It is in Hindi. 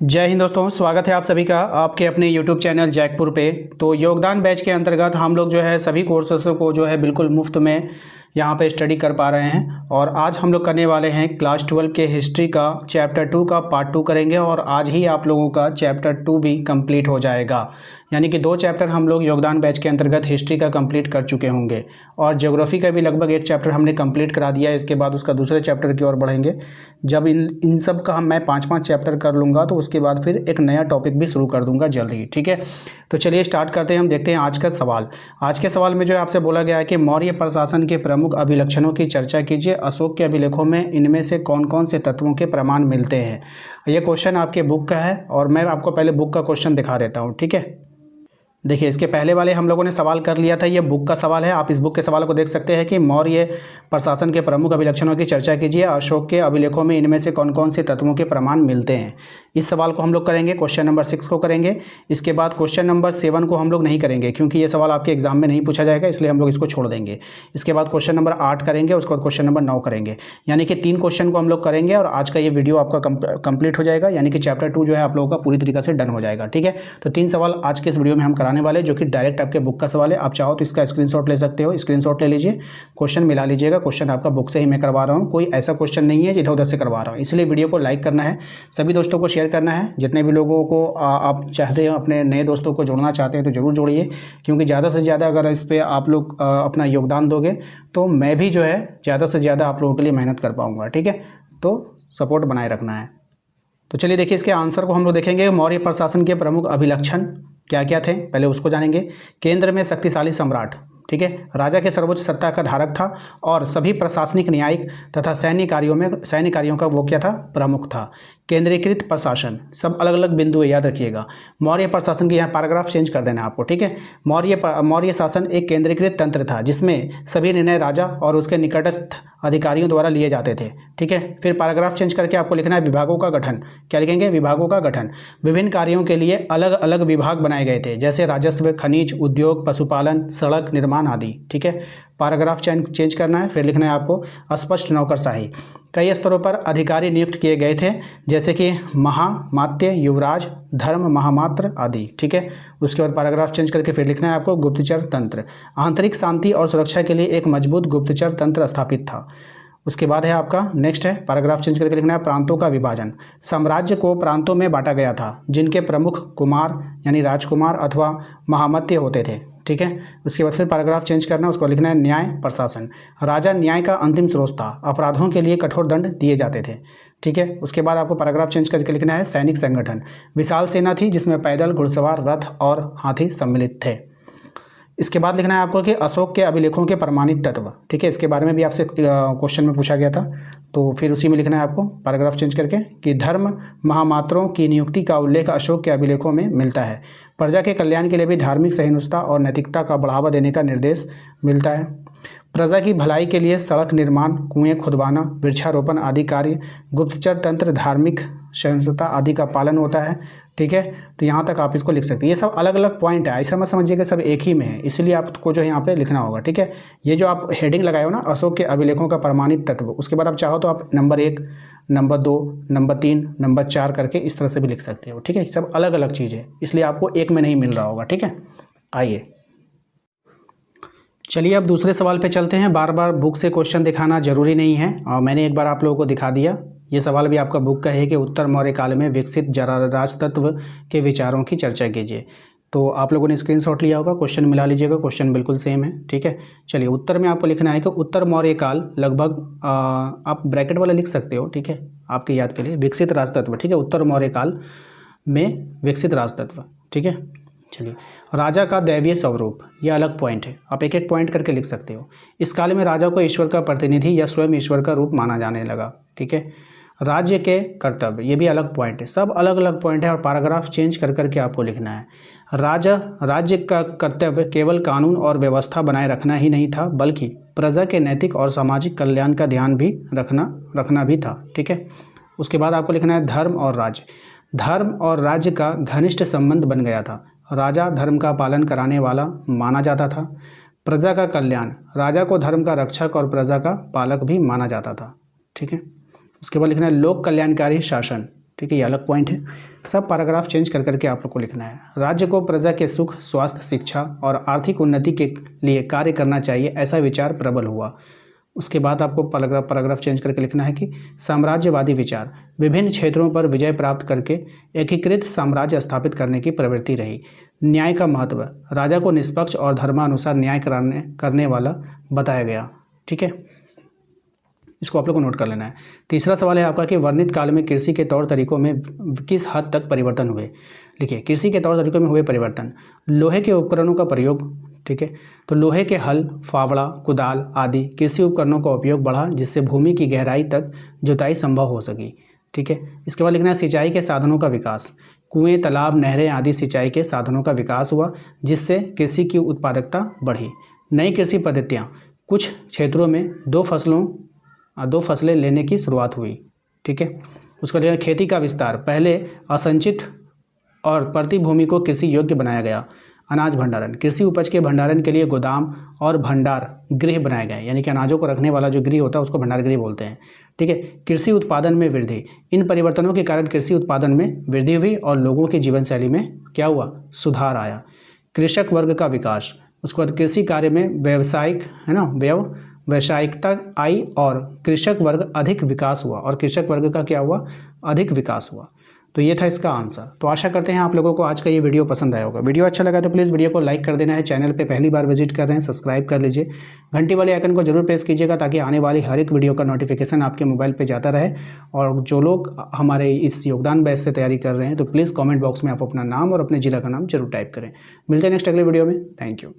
जय हिंद दोस्तों, स्वागत है आप सभी का आपके अपने YouTube चैनल जैकपुर पे। तो योगदान बैच के अंतर्गत हम लोग जो है सभी कोर्सेस को जो है बिल्कुल मुफ्त में यहाँ पे स्टडी कर पा रहे हैं। और आज हम लोग करने वाले हैं क्लास 12 के हिस्ट्री का चैप्टर 2 का पार्ट 2 करेंगे। और आज ही आप लोगों का चैप्टर 2 भी कंप्लीट हो जाएगा, यानी कि 2 चैप्टर हम लोग योगदान बैच के अंतर्गत हिस्ट्री का कंप्लीट कर चुके होंगे। और ज्योग्राफी का भी लगभग 1 चैप्टर हमने कंप्लीट करा दिया है। इसके बाद उसका दूसरे चैप्टर की ओर बढ़ेंगे। जब इन सब का मैं 5-5 चैप्टर कर लूँगा तो उसके बाद फिर एक नया टॉपिक भी शुरू कर दूंगा जल्द ही। ठीक है, तो चलिए स्टार्ट करते हैं। हम देखते हैं आज का सवाल। आज के सवाल में जो है आपसे बोला गया है कि मौर्य प्रशासन के प्रमुख अभिलक्षणों की चर्चा कीजिए। अशोक के अभिलेखों में इनमें से कौन कौन से तत्वों के प्रमाण मिलते हैं। ये क्वेश्चन आपके बुक का है और मैं आपको पहले बुक का क्वेश्चन दिखा देता हूँ। ठीक है, देखिए इसके पहले वाले हम लोगों ने सवाल कर लिया था, ये बुक का सवाल है। आप इस बुक के सवाल को देख सकते हैं कि मौर्य प्रशासन के प्रमुख अभिलक्षणों की चर्चा कीजिए। अशोक के अभिलेखों में इनमें से कौन कौन से तत्वों के प्रमाण मिलते हैं। इस सवाल को हम लोग करेंगे, क्वेश्चन नंबर 6 को करेंगे। इसके बाद क्वेश्चन नंबर 7 को हम लोग नहीं करेंगे क्योंकि ये सवाल आपके एग्जाम में नहीं पूछा जाएगा, इसलिए हम लोग इसको छोड़ देंगे। इसके बाद क्वेश्चन नंबर 8 करेंगे, उसके बाद क्वेश्चन नंबर 9 करेंगे। यानी कि 3 क्वेश्चन को हम लोग करेंगे और आज का ये वीडियो आपका कंप्लीट हो जाएगा। यानी कि चैप्टर 2 जो है आप लोगों का पूरी तरीके से डन हो जाएगा। ठीक है, तो 3 सवाल आज के इस वीडियो में हम कराने वाले, जो कि डायरेक्ट आपके बुक का सवाल है। आप चाहो तो इसका स्क्रीनशॉट ले सकते हो, स्क्रीनशॉट ले लीजिए, क्वेश्चन मिला लीजिएगा। क्वेश्चन आपका बुक से ही मैं करवा रहा हूँ, कोई ऐसा क्वेश्चन नहीं है इधर उधर से करवा रहा हूँ। इसलिए वीडियो को लाइक करना है, सभी दोस्तों को शेयर करना है। जितने भी लोगों को आप चाहते हो अपने नए दोस्तों को जोड़ना चाहते हैं तो ज़रूर जोड़िए, क्योंकि ज़्यादा से ज़्यादा अगर इस पर आप लोग अपना योगदान दोगे तो मैं भी जो है ज़्यादा से ज़्यादा आप लोगों के लिए मेहनत कर पाऊँगा। ठीक है, तो सपोर्ट बनाए रखना है। तो चलिए देखिए इसके आंसर को हम लोग देखेंगे। मौर्य प्रशासन के प्रमुख अभिलक्षण क्या क्या थे, पहले उसको जानेंगे। केंद्र में शक्तिशाली सम्राट, ठीक है, राजा के सर्वोच्च सत्ता का धारक था और सभी प्रशासनिक, न्यायिक तथा सैन्य कार्यों का वो क्या था, प्रमुख था। केंद्रीकृत प्रशासन, सब अलग अलग बिंदु है, याद रखिएगा। मौर्य प्रशासन के यहाँ पैराग्राफ चेंज कर देना आपको। ठीक है, मौर्य शासन एक केंद्रीकृत तंत्र था जिसमें सभी निर्णय राजा और उसके निकटस्थ अधिकारियों द्वारा लिए जाते थे। ठीक है, फिर पैराग्राफ चेंज करके आपको लिखना है विभागों का गठन। क्या लिखेंगे, विभागों का गठन। विभिन्न कार्यों के लिए अलग अलग विभाग बनाए गए थे, जैसे राजस्व, खनिज, उद्योग, पशुपालन, सड़क निर्माण आदि। ठीक है, पैराग्राफ चेंज करना है। फिर लिखना है आपको अस्पष्ट नौकरशाही। कई स्तरों पर अधिकारी नियुक्त किए गए थे, जैसे कि महामात्य, युवराज, धर्म महामात्र आदि। ठीक है, उसके बाद पैराग्राफ चेंज करके फिर लिखना है आपको गुप्तचर तंत्र। आंतरिक शांति और सुरक्षा के लिए एक मजबूत गुप्तचर तंत्र स्थापित था। उसके बाद है आपका नेक्स्ट है, पैराग्राफ चेंज करके लिखना है प्रांतों का विभाजन। साम्राज्य को प्रांतों में बांटा गया था जिनके प्रमुख कुमार यानी राजकुमार अथवा महामत्य होते थे। ठीक है, उसके बाद फिर पैराग्राफ चेंज करना, उसको लिखना है न्याय प्रशासन। राजा न्याय का अंतिम स्रोत था, अपराधों के लिए कठोर दंड दिए जाते थे। ठीक है, उसके बाद आपको पैराग्राफ चेंज करके लिखना है सैनिक संगठन। विशाल सेना थी जिसमें पैदल, घुड़सवार, रथ और हाथी सम्मिलित थे। इसके बाद लिखना है आपको कि अशोक के अभिलेखों के प्रमाणित तत्व। ठीक है, इसके बारे में भी आपसे क्वेश्चन में पूछा गया था, तो फिर उसी में लिखना है आपको पैराग्राफ चेंज करके कि धर्म महामात्रों की नियुक्ति का उल्लेख अशोक के अभिलेखों में मिलता है। प्रजा के कल्याण के लिए भी धार्मिक सहिष्णुता और नैतिकता का बढ़ावा देने का निर्देश मिलता है। प्रजा की भलाई के लिए सड़क निर्माण, कुएं खुदवाना, वृक्षारोपण आदि कार्य, गुप्तचर तंत्र, धार्मिक सहिष्णुता आदि का पालन होता है। ठीक है, तो यहाँ तक आप इसको लिख सकते हैं। ये सब अलग अलग पॉइंट है, ऐसा मत समझिएगा सब एक ही में है, इसलिए आपको जो है यहाँ पे लिखना होगा। ठीक है, ये जो आप हेडिंग लगाए हो ना, अशोक के अभिलेखों का प्रमाणित तत्व, उसके बाद आप चाहो तो आप नंबर 1, नंबर 2, नंबर 3, नंबर 4 करके इस तरह से भी लिख सकते हो। ठीक है, सब अलग अलग चीज़ है, इसलिए आपको एक में नहीं मिल रहा होगा। ठीक है, आइए चलिए अब दूसरे सवाल पे चलते हैं। बार बार बुक से क्वेश्चन दिखाना जरूरी नहीं है और मैंने एक बार आप लोगों को दिखा दिया। ये सवाल भी आपका बुक का है कि उत्तर मौर्य काल में विकसित राजतत्व के विचारों की चर्चा कीजिए। तो आप लोगों ने स्क्रीनशॉट लिया होगा, क्वेश्चन मिला लीजिएगा, क्वेश्चन बिल्कुल सेम है। ठीक है, चलिए उत्तर में आपको लिखना है कि उत्तर मौर्य काल लगभग आप ब्रैकेट वाला लिख सकते हो। ठीक है, आपकी याद के लिए विकसित राजतत्व। ठीक है, उत्तर मौर्य काल में विकसित राजतत्व। ठीक है, चलिए राजा का दैवीय स्वरूप, यह अलग पॉइंट है, आप एक एक पॉइंट करके लिख सकते हो। इस काल में राजा को ईश्वर का प्रतिनिधि या स्वयं ईश्वर का रूप माना जाने लगा। ठीक है, राज्य के कर्तव्य, ये भी अलग पॉइंट है, सब अलग अलग पॉइंट है और पैराग्राफ चेंज कर करके आपको लिखना है। राज्य का कर्तव्य केवल कानून और व्यवस्था बनाए रखना ही नहीं था, बल्कि प्रजा के नैतिक और सामाजिक कल्याण का ध्यान भी रखना भी था। ठीक है, उसके बाद आपको लिखना है धर्म और राज्य। धर्म और राज्य का घनिष्ठ संबंध बन गया था। राजा धर्म का पालन कराने वाला माना जाता था। प्रजा का कल्याण, राजा को धर्म का रक्षक और प्रजा का पालक भी माना जाता था। ठीक है, उसके बाद लिखना है लोक कल्याणकारी शासन। ठीक है, ये अलग पॉइंट है। सब पैराग्राफ चेंज कर करके आप लोग को लिखना है। राज्य को प्रजा के सुख, स्वास्थ्य, शिक्षा और आर्थिक उन्नति के लिए कार्य करना चाहिए, ऐसा विचार प्रबल हुआ। उसके बाद आपको पैराग्राफ चेंज करके लिखना है कि साम्राज्यवादी विचार, विभिन्न क्षेत्रों पर विजय प्राप्त करके एकीकृत साम्राज्य स्थापित करने की प्रवृत्ति रही। न्याय का महत्व, राजा को निष्पक्ष और धर्मानुसार न्याय करने वाला बताया गया। ठीक है, इसको आप लोग को नोट कर लेना है। तीसरा सवाल है आपका कि वर्णित काल में कृषि के तौर तरीकों में किस हद तक परिवर्तन हुए। देखिए, कृषि के तौर तरीकों में हुए परिवर्तन, लोहे के उपकरणों का प्रयोग, ठीक है, तो लोहे के हल, फावड़ा, कुदाल आदि कृषि उपकरणों का उपयोग बढ़ा, जिससे भूमि की गहराई तक जुताई संभव हो सकी। ठीक है, इसके बाद लिखना है सिंचाई के साधनों का विकास, कुएं, तालाब, नहरें आदि सिंचाई के साधनों का विकास हुआ, जिससे कृषि की उत्पादकता बढ़ी। नई कृषि पद्धतियाँ, कुछ क्षेत्रों में दो फसलें लेने की शुरुआत हुई। ठीक है, उसके बाद खेती का विस्तार, पहले असंचित और प्रति भूमि को कृषि योग्य बनाया गया। अनाज भंडारण, कृषि उपज के भंडारण के लिए गोदाम और भंडार गृह बनाए गए, यानी कि अनाजों को रखने वाला जो गृह होता है उसको भंडार गृह बोलते हैं। ठीक है, कृषि उत्पादन में वृद्धि, इन परिवर्तनों के कारण कृषि उत्पादन में वृद्धि हुई और लोगों की जीवन शैली में क्या हुआ, सुधार आया। कृषक वर्ग का विकास, उसके बाद कृषि कार्य में व्यावसायिक है ना व्यावसायिकता आई और कृषक वर्ग अधिक विकास हुआ, और कृषक वर्ग का क्या हुआ, अधिक विकास हुआ। तो ये था इसका आंसर। तो आशा करते हैं आप लोगों को आज का ये वीडियो पसंद आया होगा। वीडियो अच्छा लगा तो प्लीज़ वीडियो को लाइक कर देना है। चैनल पे पहली बार विजिट कर रहे हैं, सब्सक्राइब कर लीजिए। घंटी वाले आइकन को जरूर प्रेस कीजिएगा ताकि आने वाली हर एक वीडियो का नोटिफिकेशन आपके मोबाइल पे जाता रहे। और जो लोग हमारे इस योगदान बैच से तैयारी कर रहे हैं तो प्लीज़ कॉमेंट बॉक्स में आप अपना नाम और अपने ज़िला का नाम जरूर टाइप करें। मिलते हैं नेक्स्ट अगले वीडियो में। Thank you.